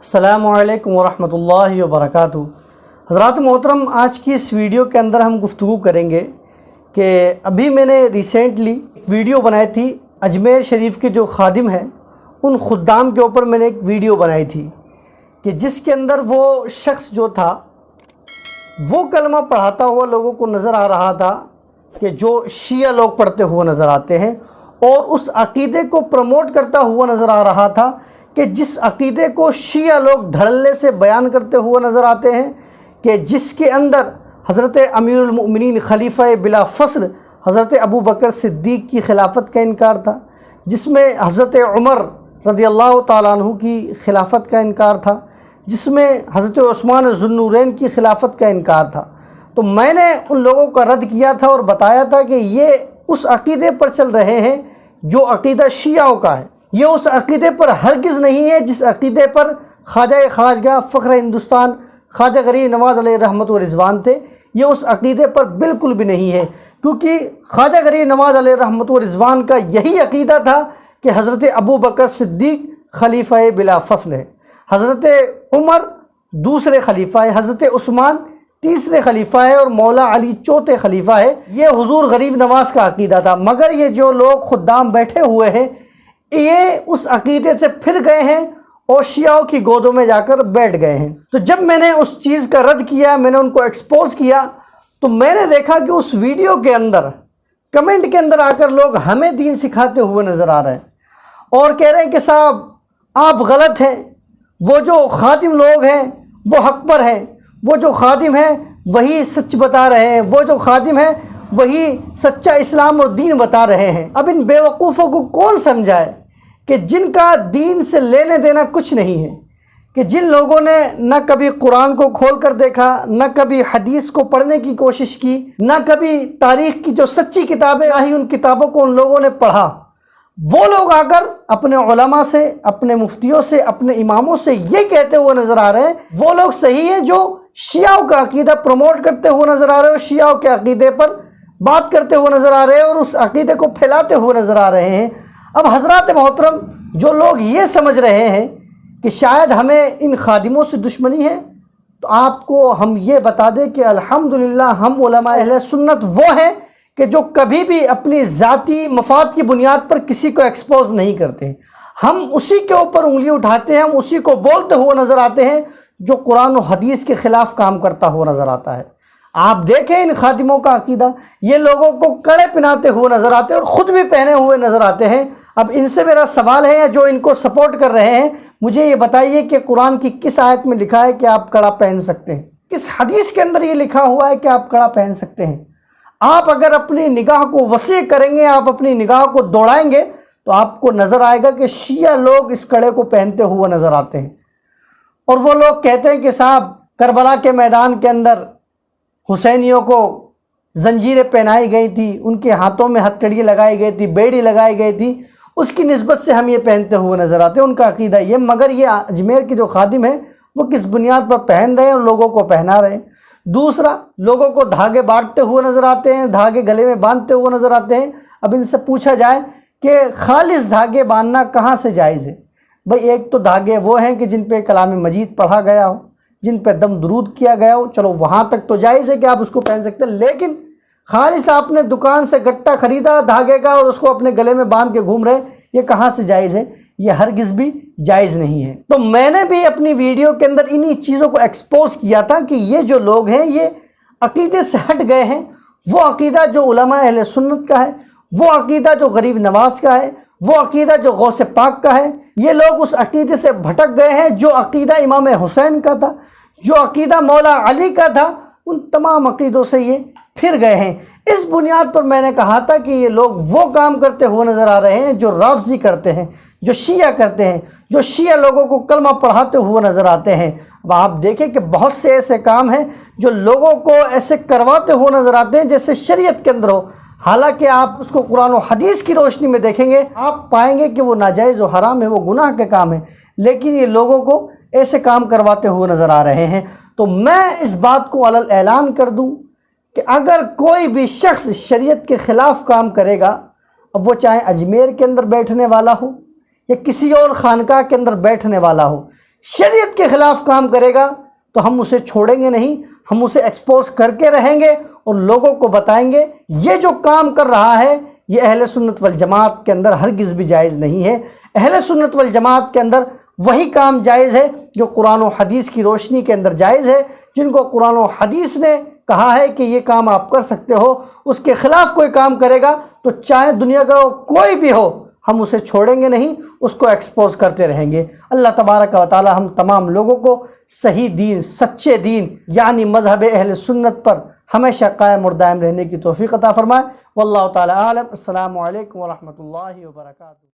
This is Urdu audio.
السلام علیکم ورحمۃ اللہ وبرکاتہ۔ حضرات محترم، آج کی اس ویڈیو کے اندر ہم گفتگو کریں گے کہ ابھی میں نے ریسنٹلی ایک ویڈیو بنائی تھی اجمیر شریف کے جو خادم ہیں ان خدام کے اوپر میں نے ایک ویڈیو بنائی تھی کہ جس کے اندر وہ شخص جو تھا وہ کلمہ پڑھاتا ہوا لوگوں کو نظر آ رہا تھا کہ جو شیعہ لوگ پڑھتے ہوئے نظر آتے ہیں، اور اس عقیدے کو پروموٹ کرتا ہوا نظر آ رہا تھا کہ جس عقیدے کو شیعہ لوگ دھڑلے سے بیان کرتے ہوئے نظر آتے ہیں کہ جس کے اندر حضرت امیر المؤمنین خلیفہ بلا فصل حضرت ابو بکر صدیق کی خلافت کا انکار تھا، جس میں حضرت عمر رضی اللہ تعالیٰ عنہ کی خلافت کا انکار تھا، جس میں حضرت عثمان ذو النورین کی خلافت کا انکار تھا۔ تو میں نے ان لوگوں کا رد کیا تھا اور بتایا تھا کہ یہ اس عقیدے پر چل رہے ہیں جو عقیدہ شیعوں کا ہے، یہ اس عقیدے پر ہرگز نہیں ہے جس عقیدے پر خواجہ خواجگاہ فخر ہندوستان خواجہ غریب نواز علیہ رحمت و رضوان تھے۔ یہ اس عقیدے پر بالکل بھی نہیں ہے، کیونکہ خواجہ غریب نواز علیہ رحمت و رضوان کا یہی عقیدہ تھا کہ حضرت ابو بکر صدیق خلیفہ بلا فصل ہے، حضرت عمر دوسرے خلیفہ ہے، حضرت عثمان تیسرے خلیفہ ہے اور مولا علی چوتھے خلیفہ ہے۔ یہ حضور غریب نواز کا عقیدہ تھا، مگر یہ جو لوگ خدام بیٹھے ہوئے ہیں یہ اس عقیدے سے پھر گئے ہیں اور شیعوں کی گودوں میں جا کر بیٹھ گئے ہیں۔ تو جب میں نے اس چیز کا رد کیا، میں نے ان کو ایکسپوز کیا، تو میں نے دیکھا کہ اس ویڈیو کے اندر کمنٹ کے اندر آ کر لوگ ہمیں دین سکھاتے ہوئے نظر آ رہے ہیں اور کہہ رہے ہیں کہ صاحب آپ غلط ہیں، وہ جو خادم لوگ ہیں وہ حق پر ہیں، وہ جو خادم ہیں وہی سچ بتا رہے ہیں، وہ جو خادم ہیں وہی سچا اسلام اور دین بتا رہے ہیں۔ اب ان بیوقوفوں کو کون سمجھائے کہ جن کا دین سے لینے دینا کچھ نہیں ہے، کہ جن لوگوں نے نہ کبھی قرآن کو کھول کر دیکھا، نہ کبھی حدیث کو پڑھنے کی کوشش کی، نہ کبھی تاریخ کی جو سچی کتابیں آئی ان کتابوں کو ان لوگوں نے پڑھا، وہ لوگ آ کر اپنے علماء سے، اپنے مفتیوں سے، اپنے اماموں سے یہ کہتے ہوئے نظر آ رہے ہیں وہ لوگ صحیح ہیں جو شیعوں کا عقیدہ پروموٹ کرتے ہوئے نظر آ رہے ہیں اور شیعوں کے عقیدے پر بات کرتے ہوئے نظر آ رہے ہیں اور اس عقیدے کو پھیلاتے ہوئے نظر آ رہے ہیں۔ اب حضرات محترم، جو لوگ یہ سمجھ رہے ہیں کہ شاید ہمیں ان خادموں سے دشمنی ہے، تو آپ کو ہم یہ بتا دیں کہ الحمدللہ ہم علماء اہل سنت وہ ہیں کہ جو کبھی بھی اپنی ذاتی مفاد کی بنیاد پر کسی کو ایکسپوز نہیں کرتے ہیں۔ ہم اسی کے اوپر انگلی اٹھاتے ہیں، ہم اسی کو بولتے ہوئے نظر آتے ہیں جو قرآن و حدیث کے خلاف کام کرتا ہوا نظر آتا ہے۔ آپ دیکھیں ان خادموں کا عقیدہ، یہ لوگوں کو کڑے پہناتے ہوئے نظر آتے ہیں اور خود بھی پہنے ہوئے نظر آتے ہیں۔ اب ان سے میرا سوال ہے، جو ان کو سپورٹ کر رہے ہیں، مجھے یہ بتائیے کہ قرآن کی کس آیت میں لکھا ہے کہ آپ کڑا پہن سکتے ہیں؟ کس حدیث کے اندر یہ لکھا ہوا ہے کہ آپ کڑا پہن سکتے ہیں؟ آپ اگر اپنی نگاہ کو وسیع کریں گے، آپ اپنی نگاہ کو دوڑائیں گے تو آپ کو نظر آئے گا کہ شیعہ لوگ اس کڑے کو پہنتے ہوئے نظر آتے ہیں، اور وہ لوگ کہتے ہیں کہ صاحب کربلا کے میدان کے اندر حسینیوں کو زنجیریں پہنائی گئی تھی، ان کے ہاتھوں میں ہتھکڑی لگائی گئی تھی، بیڑی لگائی گئی تھی، اس کی نسبت سے ہم یہ پہنتے ہوئے نظر آتے ہیں، ان کا عقیدہ یہ۔ مگر یہ اجمیر کے جو خادم ہیں وہ کس بنیاد پر پہن رہے ہیں اور لوگوں کو پہنا رہے ہیں؟ دوسرا، لوگوں کو دھاگے بانٹتے ہوئے نظر آتے ہیں، دھاگے گلے میں باندھتے ہوئے نظر آتے ہیں۔ اب ان سے پوچھا جائے کہ خالص دھاگے باندھنا کہاں سے جائز ہے؟ بھئی ایک تو دھاگے وہ ہیں کہ جن پہ کلام مجید پڑھا گیا ہو، جن پہ دم درود کیا گیا ہو، چلو وہاں تک تو جائز ہے کہ آپ اس کو پہن سکتے ہیں، لیکن خالص آپ نے دکان سے گٹا خریدا دھاگے کا اور اس کو اپنے گلے میں باندھ کے گھوم رہے، یہ کہاں سے جائز ہے؟ یہ ہرگز بھی جائز نہیں ہے۔ تو میں نے بھی اپنی ویڈیو کے اندر انہی چیزوں کو ایکسپوز کیا تھا کہ یہ جو لوگ ہیں یہ عقیدے سے ہٹ گئے ہیں، وہ عقیدہ جو علماء اہل سنت کا ہے، وہ عقیدہ جو غریب نواز کا ہے، وہ عقیدہ جو غوث پاک کا ہے، یہ لوگ اس عقیدے سے بھٹک گئے ہیں جو عقیدہ امام حسین کا تھا، جو عقیدہ مولا علی کا تھا، ان تمام عقیدوں سے یہ پھر گئے ہیں۔ اس بنیاد پر میں نے کہا تھا کہ یہ لوگ وہ کام کرتے ہوئے نظر آ رہے ہیں جو رافضی کرتے ہیں، جو شیعہ کرتے ہیں، جو شیعہ لوگوں کو کلمہ پڑھاتے ہوئے نظر آتے ہیں۔ اب آپ دیکھیں کہ بہت سے ایسے کام ہیں جو لوگوں کو ایسے کرواتے ہوئے نظر آتے ہیں جیسے شریعت کے اندر ہو، حالانکہ آپ اس کو قرآن و حدیث کی روشنی میں دیکھیں گے آپ پائیں گے کہ وہ ناجائز و حرام ہے، وہ گناہ کے کام ہیں، لیکن یہ لوگوں کو ایسے کام کرواتے ہوئے نظر آ رہے ہیں۔ تو میں اس بات کو علل اعلان کر دوں کہ اگر کوئی بھی شخص شریعت کے خلاف کام کرے گا، اب وہ چاہے اجمیر کے اندر بیٹھنے والا ہو یا کسی اور خانقاہ کے اندر بیٹھنے والا ہو، شریعت کے خلاف کام کرے گا تو ہم اسے چھوڑیں گے نہیں، ہم اسے ایکسپوز کر کے رہیں گے اور لوگوں کو بتائیں گے یہ جو کام کر رہا ہے یہ اہل سنت والجماعت کے اندر ہرگز بھی جائز نہیں ہے۔ اہل سنت والجماعت کے اندر وہی کام جائز ہے جو قرآن و حدیث کی روشنی کے اندر جائز ہے، جن کو قرآن و حدیث نے کہا ہے کہ یہ کام آپ کر سکتے ہو، اس کے خلاف کوئی کام کرے گا تو چاہے دنیا کا کوئی بھی ہو ہم اسے چھوڑیں گے نہیں، اس کو ایکسپوز کرتے رہیں گے۔ اللہ تبارک و تعالی ہم تمام لوگوں کو صحیح دین، سچے دین یعنی مذہب اہل سنت پر ہمیشہ قائم اور دائم رہنے کی توفیق عطا فرمائے۔ واللہ تعالی عالم۔ السلام علیکم ورحمۃ اللہ وبرکاتہ۔